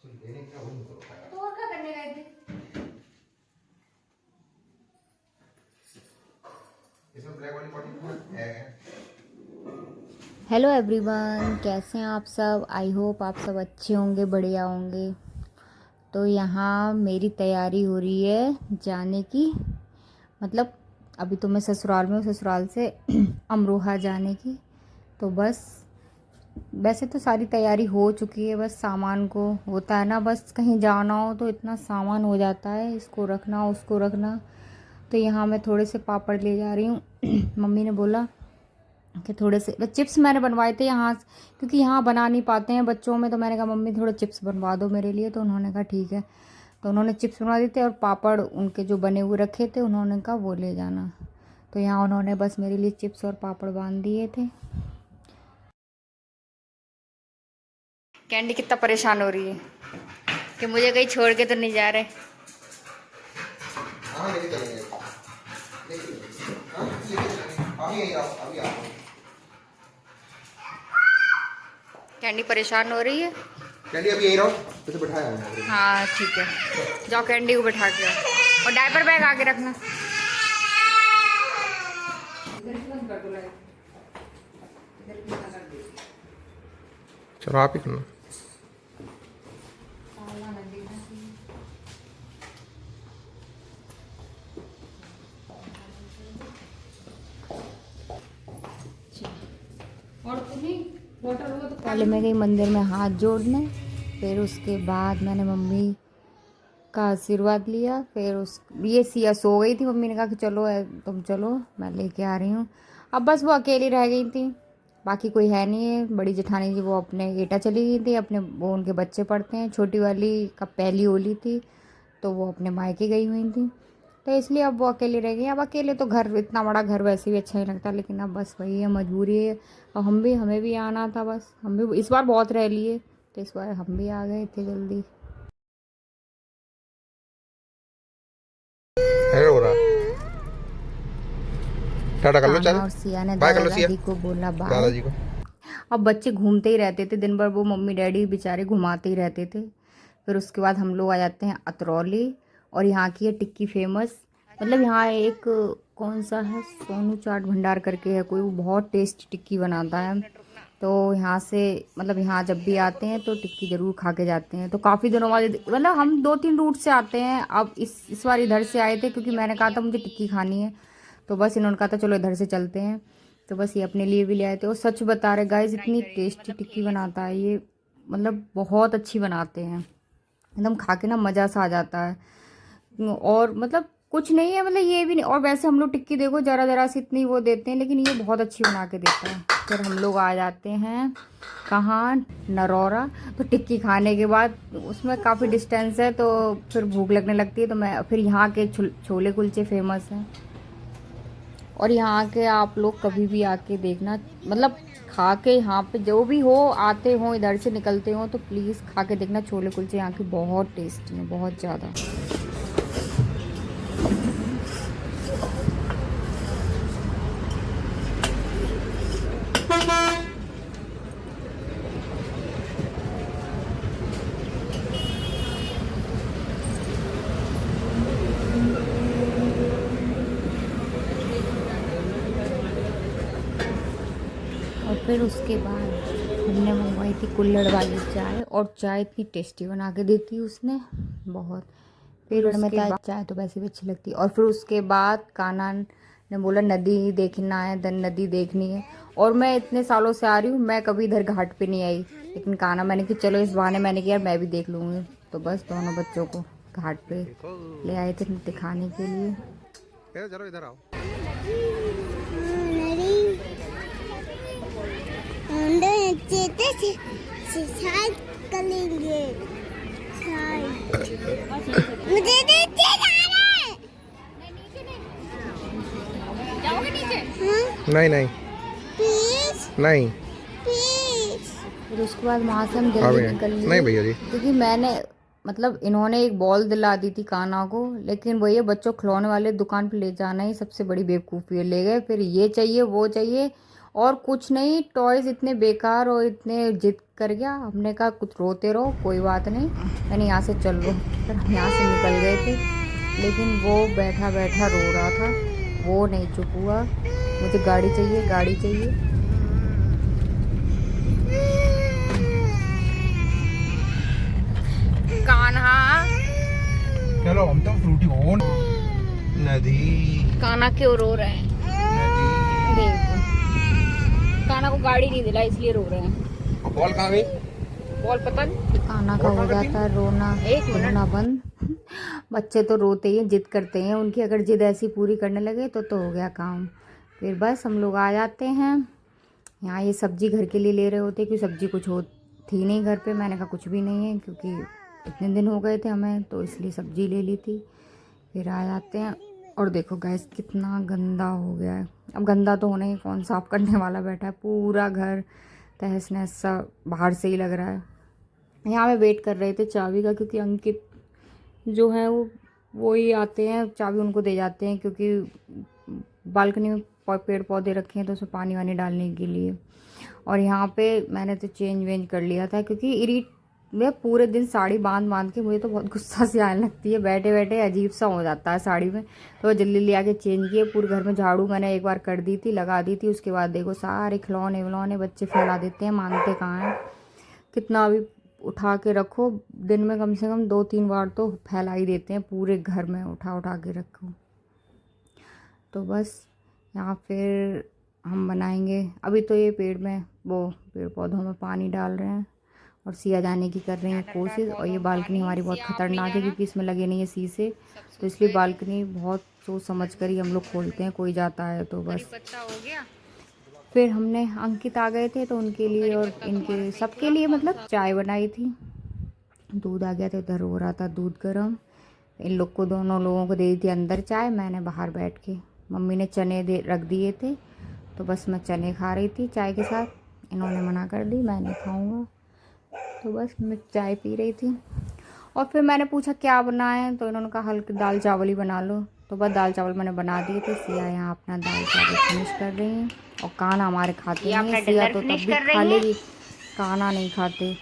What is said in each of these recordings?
तो और क्या करने गए थे? इसमें ब्लैक वाली पॉटी है। हेलो एवरीवन, कैसे हैं आप सब? आई होप आप सब अच्छे होंगे, बढ़िया होंगे। तो यहाँ मेरी तैयारी हो रही है जाने की, मतलब अभी तो मैं ससुराल में हूँ, ससुराल से अमरोहा जाने की। तो बस वैसे तो सारी तैयारी हो चुकी है, बस सामान को होता है ना, बस कहीं जाना हो तो इतना सामान हो जाता है, इसको रखना उसको रखना। तो यहाँ मैं थोड़े से पापड़ ले जा रही हूँ। मम्मी ने बोला कि थोड़े से चिप्स मैंने बनवाए थे यहाँ, क्योंकि यहाँ बना नहीं पाते हैं बच्चों में। तो मैंने कहा मम्मी थोड़े चिप्स बनवा दो मेरे लिए, तो उन्होंने कहा ठीक है। तो उन्होंने चिप्स बनवा दिए थे और पापड़ उनके जो बने हुए रखे थे, उन्होंने कहा वो ले जाना। तो यहाँ उन्होंने बस मेरे लिए चिप्स और पापड़ बांध दिए थे। कैंडी कितना परेशान हो रही है कि मुझे कहीं छोड़ के तो नहीं जा रहे। हाँ लेके चलेंगे, हाँ लेके चलेंगे, अभी आओ अभी आओ। कैंडी परेशान हो रही है। कैंडी अभी यही रहो, तुझे बिठाया है। हाँ ठीक है, जाओ कैंडी को बैठा के आओ और डायपर बैग आगे रखना। चलो आप ही करना। पहले मैं गई मंदिर में हाथ जोड़ने, फिर उसके बाद मैंने मम्मी का आशीर्वाद लिया। फिर ये सिया सो गई थी, मम्मी ने कहा कि चलो तुम चलो, मैं लेके आ रही हूँ। अब बस वो अकेली रह गई थी, बाकी कोई है नहीं है। बड़ी जेठानी जी वो अपने एटा चली गई थी, अपने वो उनके बच्चे पढ़ते हैं। छोटी वाली का पहली होली थी तो वो अपने मायके गई हुई थी, तो इसलिए अब वो अकेली रह गई। अब अकेले तो घर, इतना बड़ा घर वैसे भी अच्छा नहीं लगता, लेकिन अब बस वही है, मजबूरी है। और हमें भी आना था, बस हम भी इस बार बहुत रह लिए, तो इस बार हम भी आ गए इतनी जल्दी। हो रहा टाटा कर लो, चल और सिया ने बाय कर दादा लो सिया, दादी को बोला बाय। दादाजी को। अब बच्चे घूमते ही रहते थे दिन भर, वो मम्मी डैडी बेचारे घुमाते ही रहते थे। फिर उसके बाद हम लोग आ जाते हैं अतरौली, और यहाँ की है टिक्की फेमस। मतलब यहाँ एक कौन सा है, सोनू चाट भंडार करके है कोई, वो बहुत टेस्टी टिक्की बनाता है। तो यहाँ से मतलब यहाँ जब भी आते हैं तो टिक्की ज़रूर खा के जाते हैं। तो काफ़ी दिनों बाद, मतलब हम 2-3 रूट से आते हैं। अब इस बार इधर से आए थे, क्योंकि मैंने कहा था मुझे टिक्की खानी है, तो बस इन्होंने कहा था चलो इधर से चलते हैं। तो बस ये अपने लिए भी ले आए थे। और सच बता रहे गाइस, इतनी टेस्टी टिक्की बनाता है ये, मतलब बहुत अच्छी बनाते हैं, एकदम खा के ना मज़ा सा आ जाता है। और मतलब कुछ नहीं है, मतलब ये भी नहीं। और वैसे हम लोग टिक्की देखो ज़रा ज़रा सी इतनी वो देते हैं, लेकिन ये बहुत अच्छी बना के देता है। फिर हम लोग आ जाते हैं कहाँ, नरौरा। तो टिक्की खाने के बाद उसमें काफ़ी डिस्टेंस है, तो फिर भूख लगने लगती है। तो मैं फिर यहाँ के छोले कुलचे फेमस हैं, और यहाँ के आप लोग कभी भी आके देखना, मतलब खा के यहाँ पे जो भी हो, आते हो इधर से निकलते हो तो प्लीज़ खा के देखना। छोले कुलचे यहाँ के बहुत टेस्टी हैं, बहुत ज़्यादा। और फिर उसके बाद हमने मंगवाई थी कुल्हड़ वाली चाय, और चाय इतनी टेस्टी बना के देती है उसने, बहुत। फिर उसके बाद चाय तो वैसे भी अच्छी लगती है। और फिर उसके बाद कान्हा ने बोला नदी देखना है, नदी देखनी है। और मैं इतने सालों से आ रही हूँ, मैं कभी इधर घाट पे नहीं आई, लेकिन कान्हा मैंने कि चलो इस बहाने, मैंने किया मैं भी देख लूँगी। तो बस दोनों बच्चों को घाट पे ले आए थे दिखाने के लिए। चलो इधर आओ। करेंगे मुझे जाओगे नीचे? नहीं नहीं प्लीज नहीं। प्लीज। फिर उसके बाद वहाँ से हम जल्दी निकल लिए, नहीं भैया जी, क्योंकि मैंने मतलब इन्होंने एक बॉल दिला दी थी कान्हा को, लेकिन वही बच्चों खिलौने वाले दुकान पे ले जाना ही सबसे बड़ी बेवकूफ़ी है। ले गए, फिर ये चाहिए वो चाहिए, और कुछ नहीं, टॉयज इतने बेकार और इतने जिद कर गया। हमने कहा कुछ रोते रहो, कोई बात नहीं, मैंने यहाँ से चल लो। फिर हम यहाँ से निकल गए थे, लेकिन वो बैठा बैठा रो रहा था, वो नहीं चुप हुआ। मुझे गाड़ी चाहिए, गाड़ी चाहिए। कान्हा, चलो हम तो फ्रूटी हो नदी। कान्हा क्यों रो रहे हैं? देखो, कान्हा को गाड़ी नहीं दिला इसलिए रो रहे हैं। बॉल कहाँ गई? बॉल पता नहीं। कान्हा का हो जाता है रोना, रोना बंद। बच्चे तो रोते ही हैं, जिद करते हैं। उनकी अगर जिद ऐसी पूरी करने लगे तो हो गया काम। फिर बस हम लोग आ जाते हैं यहाँ। ये सब्जी घर के लिए ले रहे होते, क्योंकि सब्जी कुछ हो थी नहीं घर पे। मैंने कहा कुछ भी नहीं है, क्योंकि इतने दिन हो गए थे हमें, तो इसलिए सब्जी ले ली थी। फिर आ जाते हैं और देखो गैस कितना गंदा हो गया है। अब गंदा तो होना ही, कौन साफ़ करने वाला बैठा है। पूरा घर तहस नहस सा बाहर से ही लग रहा है। यहाँ पे वेट कर रहे थे चाबी का, क्योंकि अंकित जो है वो ही आते हैं, चाबी उनको दे जाते हैं, क्योंकि बालकनी में पेड़ पौधे रखे हैं तो उसमें पानी वानी डालने के लिए। और यहाँ पे मैंने तो चेंज वेंज कर लिया था, क्योंकि मैं पूरे दिन साड़ी बांध के मुझे तो बहुत गुस्सा सी आने लगती है। बैठे बैठे अजीब सा हो जाता है साड़ी में, तो जल्दी ले आके चेंज किए। पूरे घर में झाड़ू मैंने एक बार कर दी थी, लगा दी थी। उसके बाद देखो सारे खिलौने विलौने बच्चे फैला देते हैं, मानते कहाँ हैं। कितना भी उठा के रखो, दिन में कम से कम 2-3 बार तो फैला ही देते हैं पूरे घर में, उठा उठा के रखो। तो बस यहाँ फिर हम बनाएंगे। अभी तो ये पेड़ पौधों में पानी डाल रहे हैं और सिया जाने की कर रहे हैं कोशिश। और ये बालकनी हमारी बहुत ख़तरनाक है, क्योंकि इसमें लगे नहीं है शीशे, तो इसलिए बालकनी बहुत सोच समझ कर ही हम लोग खोलते हैं, कोई जाता है तो बस। फिर हमने, अंकित आ गए थे तो उनके लिए और इनके सबके लिए मतलब चाय बनाई थी। दूध आ गया था, इधर हो रहा था दूध गर्म। इन लोग को, दोनों लोगों को दे दी थी अंदर चाय, मैंने बाहर बैठ के। मम्मी ने चने रख दिए थे, तो बस मैं चने खा रही थी चाय के साथ। इन्होंने मना कर दी, मैं नहीं खाऊंगा, तो बस मैं चाय पी रही थी। और फिर मैंने पूछा क्या बनाएं, तो इन्होंने कहा हल्के दाल चावल ही बना लो। तो बस दाल चावल मैंने बना दिए थे। सिया यहाँ अपना दाल चावल फिनिश कर रही हैं, और कान्हा हमारे खाते नहीं है। सिया तो तब भी खा लेगी, कान्हा नहीं खाते।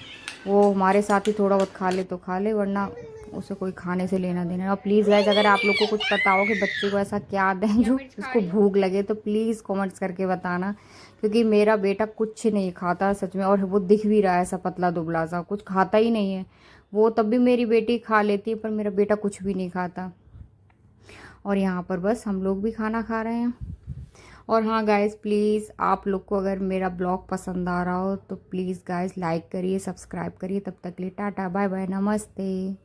वो हमारे साथ ही थोड़ा बहुत खा ले तो खा ले, वरना उसे कोई खाने से लेना देना। और प्लीज़ गाइस, अगर आप लोग को कुछ पता हो कि बच्चे को ऐसा क्या दें जो उसको भूख लगे, तो प्लीज़ कमेंट्स करके बताना, क्योंकि मेरा बेटा कुछ नहीं खाता सच में। और वो दिख भी रहा है ऐसा पतला दुबला सा, कुछ खाता ही नहीं है वो। तब भी मेरी बेटी खा लेती है, पर मेरा बेटा कुछ भी नहीं खाता। और यहाँ पर बस हम लोग भी खाना खा रहे हैं। और हाँ गाइस, प्लीज़ आप लोग को अगर मेरा ब्लॉग पसंद आ रहा हो तो प्लीज़ गाइस लाइक करिए, सब्सक्राइब करिए। तब तक के लिए टाटा बाय बाय, नमस्ते।